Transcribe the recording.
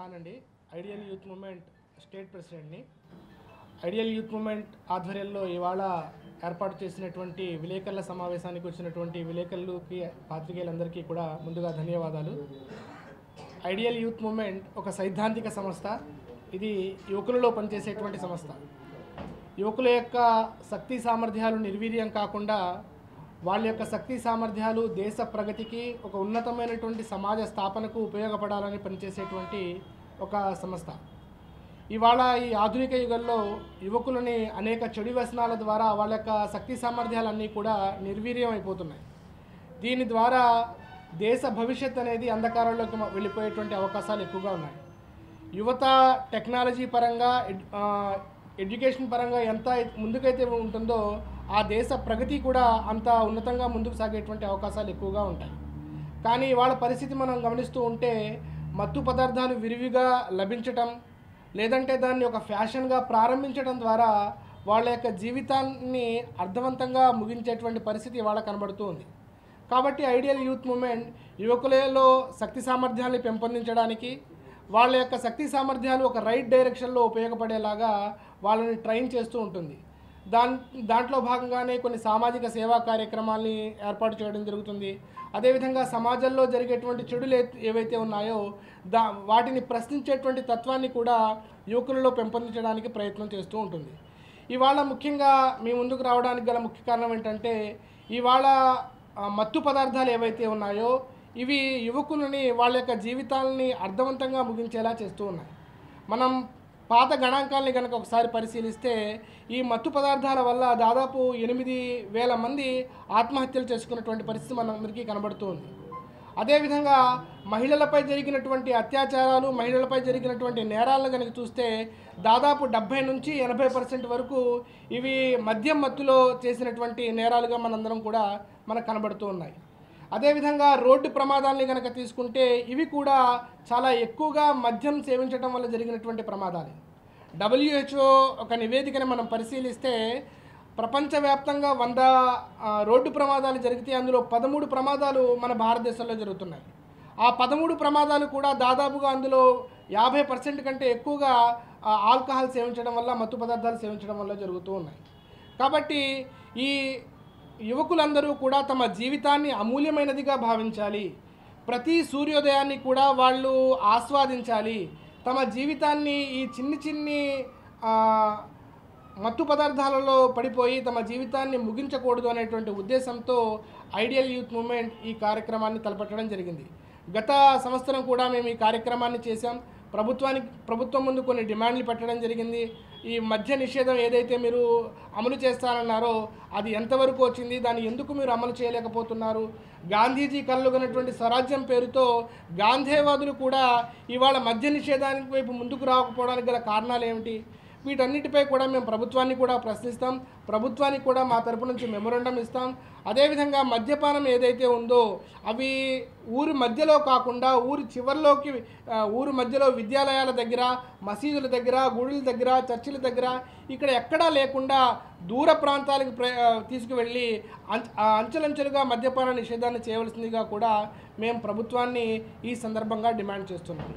ఖాన్ అండి, ideal youth movement state ప్రెసిడెంట్ని. Ideal youth movement ఆధ్వర్యంలో ఇవాళ ఏర్పాటు చేసినటువంటి విలేకరుల సమావేశానికి వచ్చినటువంటి విలేకరులకి, పాత్రికేయులందరికీ కూడా ముందుగా ధన్యవాదాలు. ఐడియల్ యూత్ మూవ్మెంట్ ఒక సైద్ధాంతిక సంస్థ. ఇది యువకులలో పనిచేసేటువంటి సంస్థ. యువకుల యొక్క శక్తి సామర్థ్యాలు నిర్వీర్యం కాకుండా వాళ్ళ యొక్క శక్తి సామర్థ్యాలు దేశ ప్రగతికి, ఒక ఉన్నతమైనటువంటి సమాజ స్థాపనకు ఉపయోగపడాలని పనిచేసేటువంటి ఒక సంస్థ. ఇవాళ ఈ ఆధునిక యుగంలో యువకులని అనేక చెడు వ్యసనాల ద్వారా వాళ్ళ యొక్క శక్తి సామర్థ్యాలన్నీ కూడా నిర్వీర్యం అయిపోతున్నాయి. దీని ద్వారా దేశ భవిష్యత్ అనేది అంధకారంలోకి వెళ్ళిపోయేటువంటి అవకాశాలు ఎక్కువగా ఉన్నాయి. యువత టెక్నాలజీ పరంగా, ఎడ్యుకేషన్ పరంగా ఎంత ముందుకైతే ఉంటుందో ఆ దేశ ప్రగతి కూడా అంత ఉన్నతంగా ముందుకు సాగేటువంటి అవకాశాలు ఎక్కువగా ఉంటాయి. కానీ వాళ్ళ పరిస్థితి మనం గమనిస్తూ ఉంటే మత్తు పదార్థాలు విరివిగా లభించటం, లేదంటే దాన్ని ఒక ఫ్యాషన్గా ప్రారంభించడం ద్వారా వాళ్ళ యొక్క జీవితాన్ని అర్థవంతంగా ముగించేటువంటి పరిస్థితి వాళ్ళ కనబడుతూ ఉంది. కాబట్టి ఐడియల్ యూత్ మూవ్మెంట్ యువకులలో శక్తి సామర్థ్యాన్ని పెంపొందించడానికి, వాళ్ళ యొక్క శక్తి సామర్థ్యాలు ఒక రైట్ డైరెక్షన్లో ఉపయోగపడేలాగా వాళ్ళని ట్రైన్ చేస్తూ ఉంటుంది. దాంట్లో భాగంగానే కొన్ని సామాజిక సేవా కార్యక్రమాల్ని ఏర్పాటు చేయడం జరుగుతుంది. అదేవిధంగా సమాజంలో జరిగేటువంటి చెడులు ఏవైతే ఉన్నాయో వాటిని ప్రశ్నించేటువంటి తత్వాన్ని కూడా యువకులలో పెంపొందించడానికి ప్రయత్నం చేస్తూ ఉంటుంది. ఇవాళ ముఖ్యంగా మీ ముందుకు రావడానికి గల ముఖ్య కారణం ఏంటంటే, ఇవాళ మత్తు పదార్థాలు ఏవైతే ఉన్నాయో ఇవి యువకులని వాళ్ళ యొక్క జీవితాలని అర్థవంతంగా ముగించేలా చేస్తూ ఉన్నాయి. మనం పాత గణాంకాలని కనుక ఒకసారి పరిశీలిస్తే ఈ మత్తు పదార్థాల వల్ల దాదాపు 8,000 మంది ఆత్మహత్యలు చేసుకున్నటువంటి పరిస్థితి మనందరికీ కనబడుతూ ఉంది. అదేవిధంగా మహిళలపై జరిగినటువంటి అత్యాచారాలు, మహిళలపై జరిగినటువంటి నేరాలను కనుక చూస్తే దాదాపు 70 నుంచి 80% వరకు ఇవి మద్యం మత్తులో చేసినటువంటి నేరాలుగా మనందరం కూడా మనకు కనబడుతూ ఉన్నాయి. అదేవిధంగా రోడ్డు ప్రమాదాలని కనుక తీసుకుంటే ఇవి కూడా చాలా ఎక్కువగా మద్యం సేవించడం వల్ల జరిగినటువంటి ప్రమాదాలు. WHO ఒక నివేదికని మనం పరిశీలిస్తే ప్రపంచవ్యాప్తంగా 100 రోడ్డు ప్రమాదాలు జరిగితే అందులో 13 ప్రమాదాలు మన భారతదేశంలో జరుగుతున్నాయి. ఆ 13 ప్రమాదాలు కూడా దాదాపుగా అందులో 50% కంటే ఎక్కువగా ఆల్కహాల్ సేవించడం వల్ల, మత్తు పదార్థాలు సేవించడం వల్ల జరుగుతూ ఉన్నాయి. కాబట్టి ఈ యువకులందరూ కూడా తమ జీవితాన్ని అమూల్యమైనదిగా భావించాలి. ప్రతి సూర్యోదయాన్ని కూడా వాళ్ళు ఆస్వాదించాలి. తమ జీవితాన్ని ఈ చిన్ని మత్తు పదార్థాలలో పడిపోయి తమ జీవితాన్ని ముగించకూడదు అనేటువంటి ఉద్దేశంతో ఐడియల్ యూత్ మూవ్మెంట్ ఈ కార్యక్రమాన్ని తలపెట్టడం జరిగింది. గత సంవత్సరం కూడా మేము ఈ కార్యక్రమాన్ని చేశాం. ప్రభుత్వం ముందు కొన్ని డిమాండ్లు పెట్టడం జరిగింది. ఈ మద్య నిషేధం ఏదైతే మీరు అమలు చేస్తానన్నారో అది ఎంతవరకు వచ్చింది, దాన్ని ఎందుకు మీరు అమలు చేయలేకపోతున్నారు, గాంధీజీ కలలుగనటువంటి స్వరాజ్యం పేరుతో గాంధేవాదులు కూడా ఇవాళ మద్య నిషేధానికి వైపు ముందుకు రాకపోవడానికి గల కారణాలు ఏమిటి, వీటన్నిటిపై కూడా మేము ప్రభుత్వాన్ని కూడా ప్రశ్నిస్తాం. ప్రభుత్వానికి కూడా మా తరపు నుంచి మెమొరండం ఇస్తాం. అదేవిధంగా మద్యపానం ఏదైతే ఉందో అవి ఊరి మధ్యలో కాకుండా ఊరి చివరిలోకి, ఊరి మధ్యలో విద్యాలయాల దగ్గర, మసీదుల దగ్గర, గుడుల దగ్గర, చర్చిల దగ్గర ఇక్కడ ఎక్కడా లేకుండా దూర ప్రాంతాలకు తీసుకువెళ్ళి అంచెలంచెలుగా మద్యపాన నిషేధాన్ని చేయవలసిందిగా కూడా మేము ప్రభుత్వాన్ని ఈ సందర్భంగా డిమాండ్ చేస్తున్నాం.